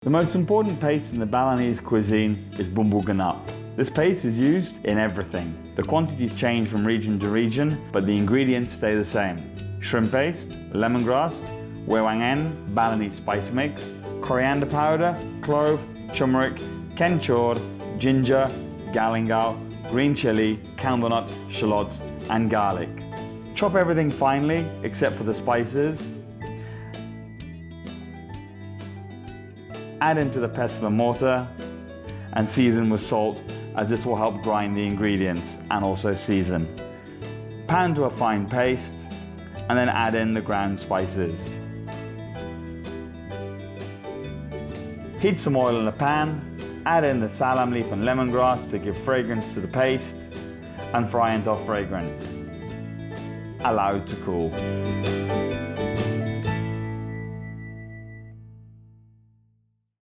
The most important paste in the Balinese cuisine is Bumbu Genep. This paste is used in everything. The quantities change from region to region, but the ingredients stay the same. Shrimp paste, lemongrass, wewangan, Balinese spice mix, coriander powder, clove, turmeric, kenchor, ginger, galangal, green chili, candlenut, shallots, and garlic. Chop everything finely except for the spices. Add into the pestle and mortar and season with salt, as this will help grind the ingredients and also season. Pan to a fine paste and then add in the ground spices. Heat some oil in the pan, add in the salam leaf and lemongrass to give fragrance to the paste and fry until fragrant. Allow it to cool.